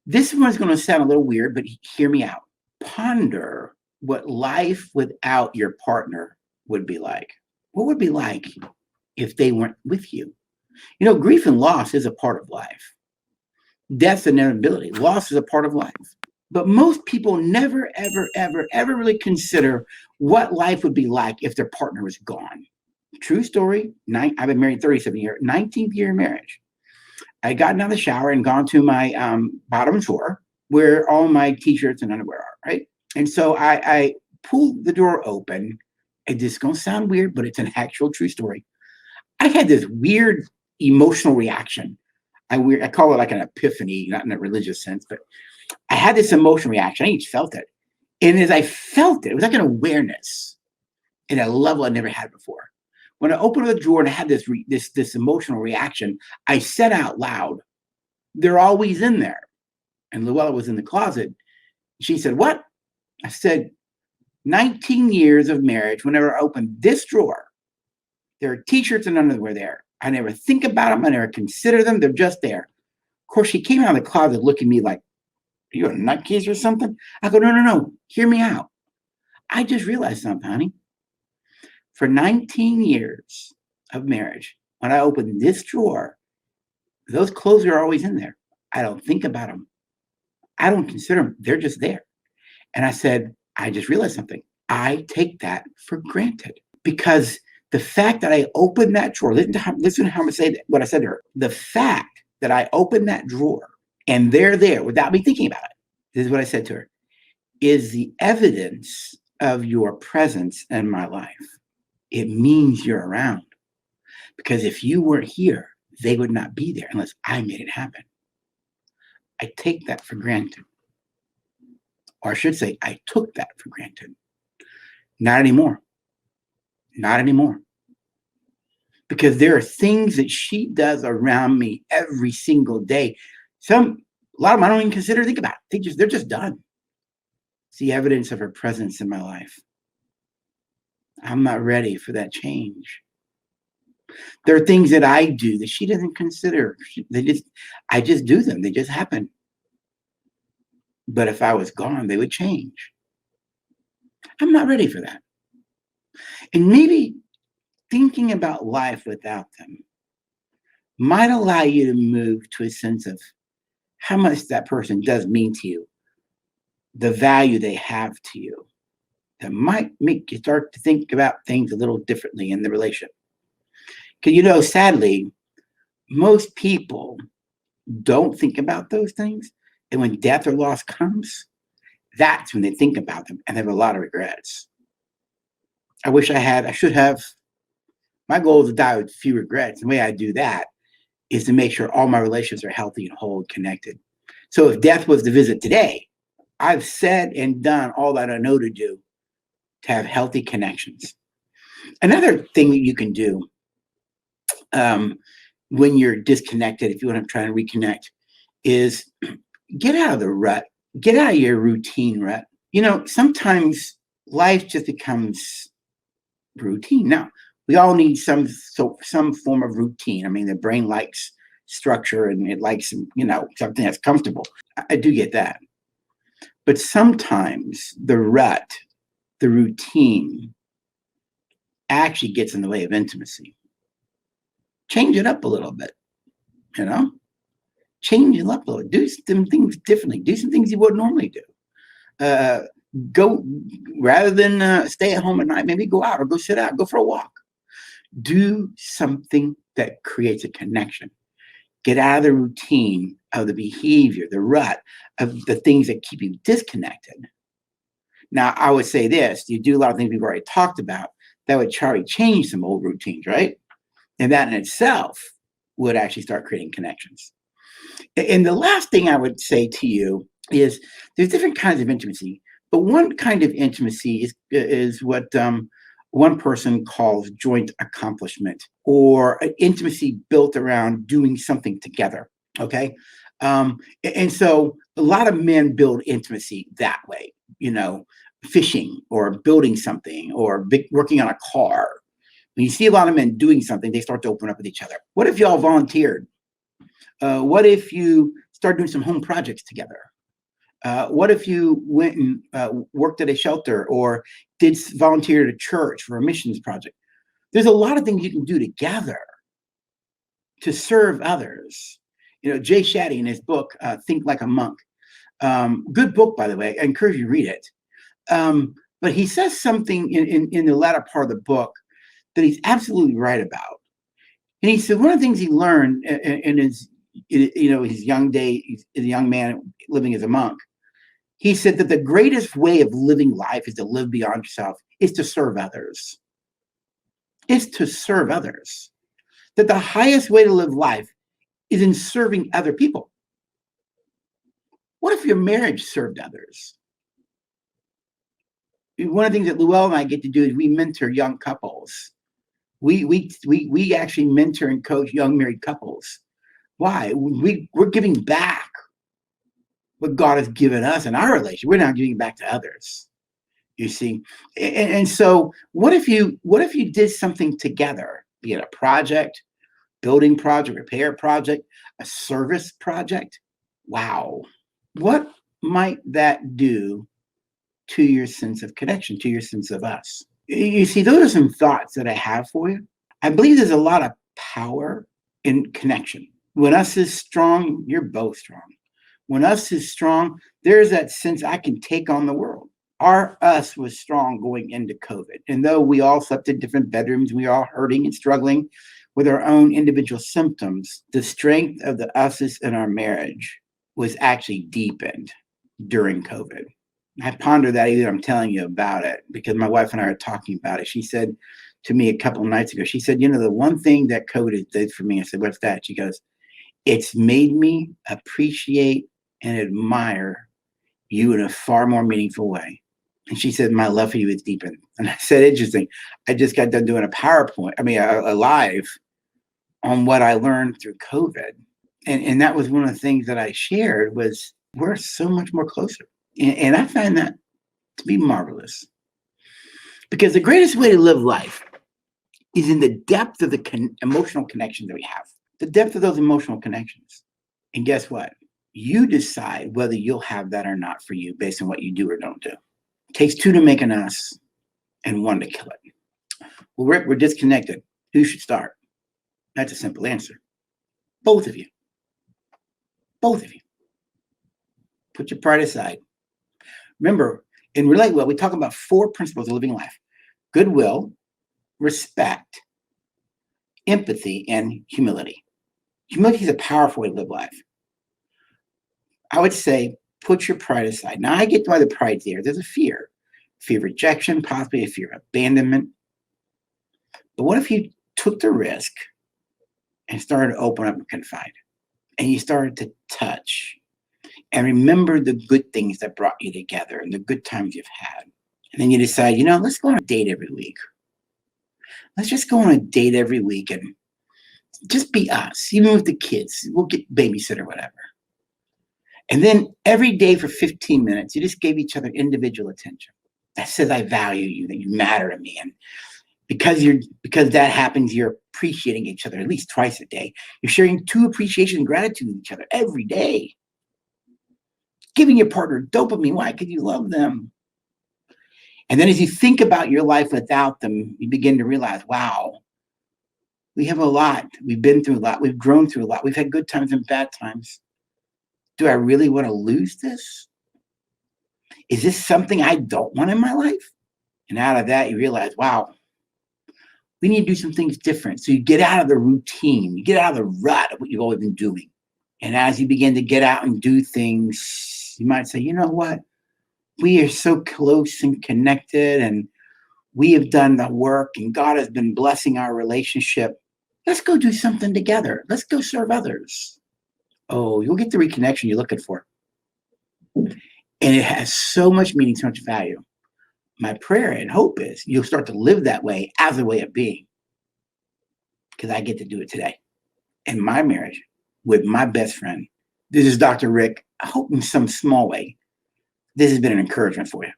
This one's going to sound a little weird, but hear me out. Ponder what life without your partner would be like. What would it be like if they weren't with you? You know, grief and loss is a part of life. Death and inevitability. Loss is a part of life. But most people never, ever, ever, ever really consider what life would be like if their partner was gone. True story. I've been married 37 years, 19th year of marriage. I had gotten out of the shower and gone to my bottom drawer where all my t-shirts and underwear are, right? And so I pulled the drawer open. It's just going to sound weird, but it's an actual true story. I had this weird emotional reaction. I call it like an epiphany, not in a religious sense, but I had this emotional reaction. I just felt it. And as I felt it, it was like an awareness at a level I never had before. When I opened the drawer and I had this emotional reaction, I said out loud, "They're always in there." And Luella was in the closet. She said, "What?" I said, 19 years of marriage, whenever I open this drawer, there are t-shirts and underwear there. I never think about them. I never consider them. They're just there. Of course, she came out of the closet looking at me like, "Are you a nutcase or something?" I go, no. Hear me out. I just realized something, honey. For 19 years of marriage, when I open this drawer, those clothes are always in there. I don't think about them. I don't consider them. They're just there. And I said, I just realized something. I take that for granted because the fact that I opened that drawer, listen to how I say what I said to her. The fact that I opened that drawer and they're there without me thinking about it, this is what I said to her, is the evidence of your presence in my life. It means you're around. Because if you weren't here, they would not be there unless I made it happen. I take that for granted. Or I should say, I took that for granted. Not anymore. Not anymore. Because there are things that she does around me every single day. A lot of them I don't even consider, think about. They're just done. It's the evidence of her presence in my life. I'm not ready for that change. There are things that I do that she doesn't consider. I just do them. They just happen. But if I was gone, they would change. I'm not ready for that. And maybe thinking about life without them might allow you to move to a sense of how much that person does mean to you, the value they have to you, that might make you start to think about things a little differently in the relationship. Because, sadly, most people don't think about those things. And when death or loss comes, that's when they think about them and they have a lot of regrets. I should have. My goal is to die with few regrets. The way I do that is to make sure all my relationships are healthy and whole and connected. So if death was to visit today, I've said and done all that I know to do to have healthy connections. Another thing that you can do when you're disconnected, if you want to try and reconnect, is get out of the rut, get out of your routine rut. Sometimes life just becomes routine. Now, we all need some form of routine. I mean, the brain likes structure and it likes, something that's comfortable. I do get that. But sometimes the rut, the routine, actually gets in the way of intimacy. Change it up a little bit, change it up a little, do some things differently, do some things you wouldn't normally do. Go, rather than stay at home at night, maybe go out or go sit out, go for a walk. Do something that creates a connection. Get out of the routine of the behavior, the rut of the things that keep you disconnected. Now, I would say this, you do a lot of things we've already talked about that would try to change some old routines, right? And that in itself would actually start creating connections. And the last thing I would say to you is there's different kinds of intimacy, but one kind of intimacy is what one person calls joint accomplishment, or an intimacy built around doing something together. Okay. And so a lot of men build intimacy that way, fishing or building something or working on a car. When you see a lot of men doing something, they start to open up with each other. What if y'all volunteered? What if you start doing some home projects together? What if you went and worked at a shelter or did volunteer at a church for a missions project? There's a lot of things you can do together to serve others. Jay Shetty in his book, Think Like a Monk, good book, by the way. I encourage you to read it. But he says something in the latter part of the book that he's absolutely right about. And he said one of the things he learned in his young day, as a young man living as a monk, he said that the greatest way of living life is to live beyond yourself, is to serve others. It's to serve others. That the highest way to live life is in serving other people. What if your marriage served others? One of the things that Luell and I get to do is we mentor young couples. We actually mentor and coach young married couples. Why? We're giving back what God has given us in our relationship. We're now giving back to others. You see, and so what if you did something together, be it a project, building project, repair project, a service project? Wow, what might that do to your sense of connection, to your sense of us? You see, those are some thoughts that I have for you. I believe there's a lot of power in connection. When us is strong, you're both strong. When us is strong, there's that sense I can take on the world. Our us was strong going into COVID. And though we all slept in different bedrooms, we were all hurting and struggling with our own individual symptoms, the strength of the us's in our marriage was actually deepened during COVID. I ponder that either I'm telling you about it because my wife and I are talking about it. She said to me a couple of nights ago, she said, the one thing that COVID did for me, I said, what's that? She goes, it's made me appreciate and admire you in a far more meaningful way. And she said, my love for you is deepened. And I said, interesting. I just got done doing a live on what I learned through COVID. And that was one of the things that I shared was we're so much more closer. And I find that to be marvelous. Because the greatest way to live life is in the depth of the emotional connections that we have. The depth of those emotional connections. And guess what? You decide whether you'll have that or not for you based on what you do or don't do. It takes two to make an us and one to kill it. Well, Rick, we're disconnected. Who should start? That's a simple answer. Both of you. Both of you. Put your pride aside. Remember, in Relate Well, we talk about 4 principles of living life: goodwill, respect, empathy, and humility. Humility is a powerful way to live life. I would say put your pride aside. Now, I get why the pride's there. There's a fear of rejection, possibly a fear of abandonment. But what if you took the risk and started to open up and confide? And you started to touch and remember the good things that brought you together and the good times you've had. And then you decide, let's go on a date every week. Let's just go on a date every week and just be us, even with the kids. We'll get babysitter or whatever. And then every day for 15 minutes, you just gave each other individual attention. That says, I value you, that you matter to me. And because that happens, you're appreciating each other at least twice a day. You're sharing 2 appreciation and gratitude with each other every day. Giving your partner dopamine. Why? Because you love them. And then as you think about your life without them, you begin to realize, wow, we have a lot. We've been through a lot. We've grown through a lot. We've had good times and bad times. Do I really want to lose this? Is this something I don't want in my life? And out of that, you realize, wow, we need to do some things different. So you get out of the routine. You get out of the rut of what you've always been doing. And as you begin to get out and do things, you might say, you know what? We are so close and connected, and we have done the work, and God has been blessing our relationship. Let's go do something together. Let's go serve others. Oh, you'll get the reconnection you're looking for. And it has so much meaning, so much value. My prayer and hope is you'll start to live that way as a way of being. Because I get to do it today in my marriage with my best friend. This is Dr. Rick. I hope in some small way this has been an encouragement for you.